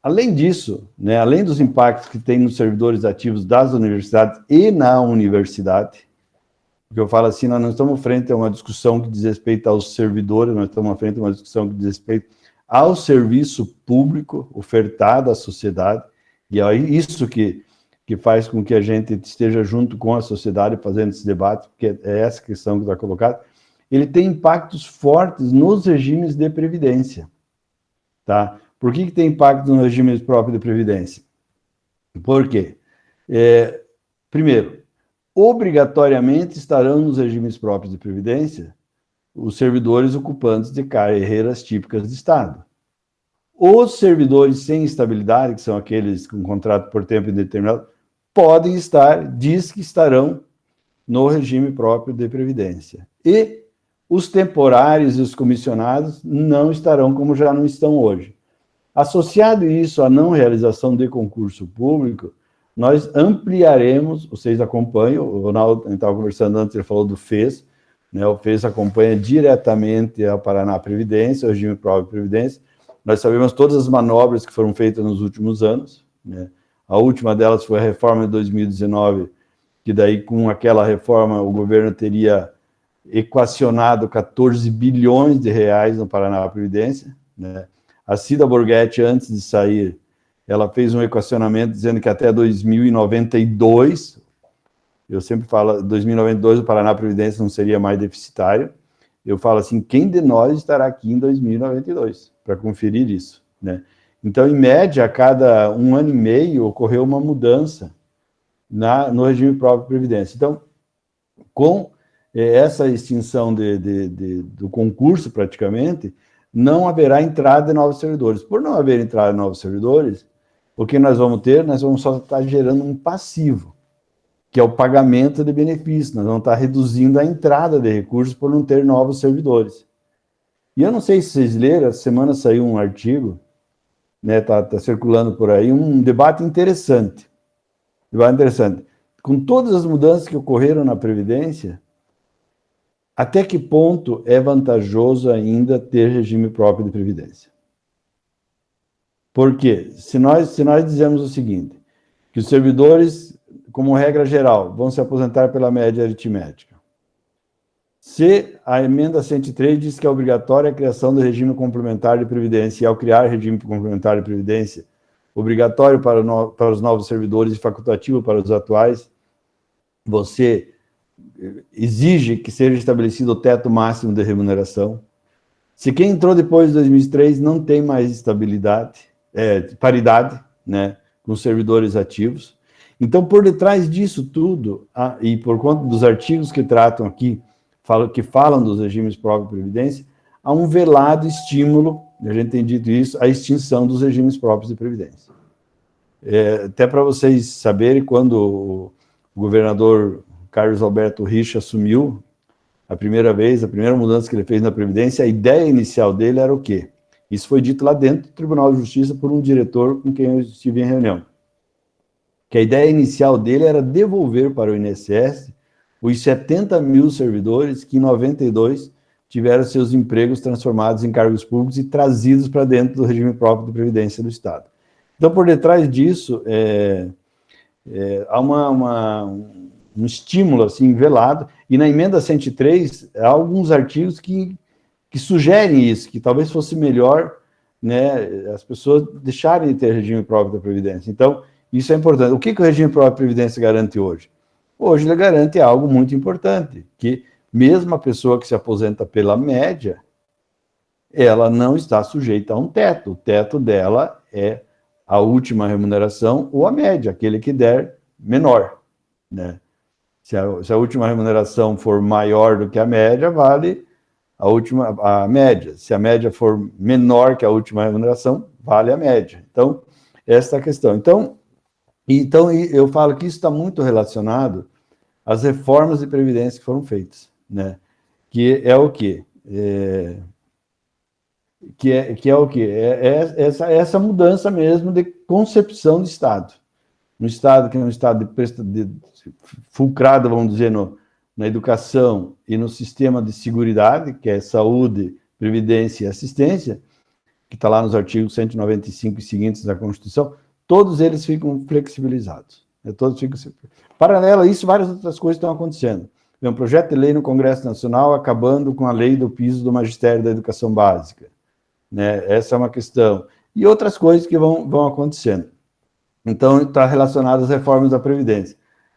Além disso, né, além dos impactos que tem nos servidores ativos das universidades e na universidade, porque eu falo assim, nós não estamos frente a uma discussão que diz respeito aos servidores, nós estamos frente a uma discussão que diz respeito ao serviço público ofertado à sociedade, e é isso que faz com que a gente esteja junto com a sociedade fazendo esse debate, porque é essa questão que está colocada. Ele tem impactos fortes nos regimes de previdência, tá? Por que tem impacto no regime próprio de previdência? Por quê? Primeiro, obrigatoriamente estarão nos regimes próprios de previdência os servidores ocupantes de carreiras típicas de Estado. Os servidores sem estabilidade, que são aqueles com contrato por tempo indeterminado, podem estar, diz que estarão no regime próprio de previdência. E os temporários e os comissionados não estarão, como já não estão hoje. Associado isso à não realização de concurso público, nós ampliaremos, vocês acompanham, o Ronaldo estava conversando antes, ele falou do FES, né, o FES acompanha diretamente a Paraná Previdência, o regime próprio de Previdência. Nós sabemos todas as manobras que foram feitas nos últimos anos, né? A última delas foi a reforma de 2019, que daí com aquela reforma o governo teria equacionado 14 bilhões de reais no Paraná Previdência, né? A Cida Borghetti, antes de sair, ela fez um equacionamento dizendo que até 2092, eu sempre falo, 2092 o Paraná Previdência não seria mais deficitário. Eu falo assim, quem de nós estará aqui em 2092 para conferir isso, né? Então, em média, a cada 1 ano e meio ocorreu uma mudança no regime próprio de previdência. Então, com essa extinção do concurso, praticamente, não haverá entrada de novos servidores. Por não haver entrada de novos servidores, o que nós vamos ter? Nós vamos só estar gerando um passivo, que é o pagamento de benefícios. Nós vamos estar reduzindo a entrada de recursos por não ter novos servidores. E eu não sei se vocês leram, essa semana saiu um artigo, né, tá circulando por aí, um debate interessante. Com todas as mudanças que ocorreram na Previdência, até que ponto é vantajoso ainda ter regime próprio de Previdência? Porque se nós dizemos o seguinte, que os servidores, como regra geral, vão se aposentar pela média aritmética. Se a emenda 103 diz que é obrigatória a criação do regime complementar de previdência, e ao criar regime complementar de previdência, obrigatório para os novos servidores e facultativo para os atuais, você exige que seja estabelecido o teto máximo de remuneração. Se quem entrou depois de 2003 não tem mais estabilidade, paridade, né, com os servidores ativos. Então, por detrás disso tudo, e por conta dos artigos que tratam aqui, que falam dos regimes próprios de previdência, há um velado estímulo, a gente tem dito isso, à extinção dos regimes próprios de previdência. Até para vocês saberem, quando o governador Carlos Alberto Risch assumiu a primeira vez, a primeira mudança que ele fez na Previdência, a ideia inicial dele era o quê? Isso foi dito lá dentro do Tribunal de Justiça por um diretor com quem eu estive em reunião. Que a ideia inicial dele era devolver para o INSS os 70 mil servidores que, em 92, tiveram seus empregos transformados em cargos públicos e trazidos para dentro do regime próprio de Previdência do Estado. Então, por detrás disso, há um estímulo assim, velado, e na emenda 103 há alguns artigos que sugerem isso, que talvez fosse melhor, né, as pessoas deixarem de ter regime próprio da Previdência. Então, isso é importante. O que o regime próprio da Previdência garante hoje? Hoje ele garante algo muito importante, que mesmo a pessoa que se aposenta pela média, ela não está sujeita a um teto. O teto dela é a última remuneração ou a média, aquele que der menor, né? Se a última remuneração for maior do que a média, vale a média. Se a média for menor que a última remuneração, vale a média. Então, essa é a questão. Então eu falo que isso está muito relacionado às reformas de previdência que foram feitas, né? Que é o quê? Que é o quê? Essa mudança mesmo de concepção de Estado. Um Estado que é um Estado fulcrado, vamos dizer, na educação e no sistema de seguridade, que é saúde, previdência e assistência, que está lá nos artigos 195 e seguintes da Constituição, todos eles ficam flexibilizados. Todos ficam... Paralelo a isso, várias outras coisas estão acontecendo. Tem um projeto de lei no Congresso Nacional acabando com a lei do piso do magistério da educação básica. Né? Essa é uma questão. E outras coisas que vão acontecendo. Então, está relacionado às reformas da Previdência.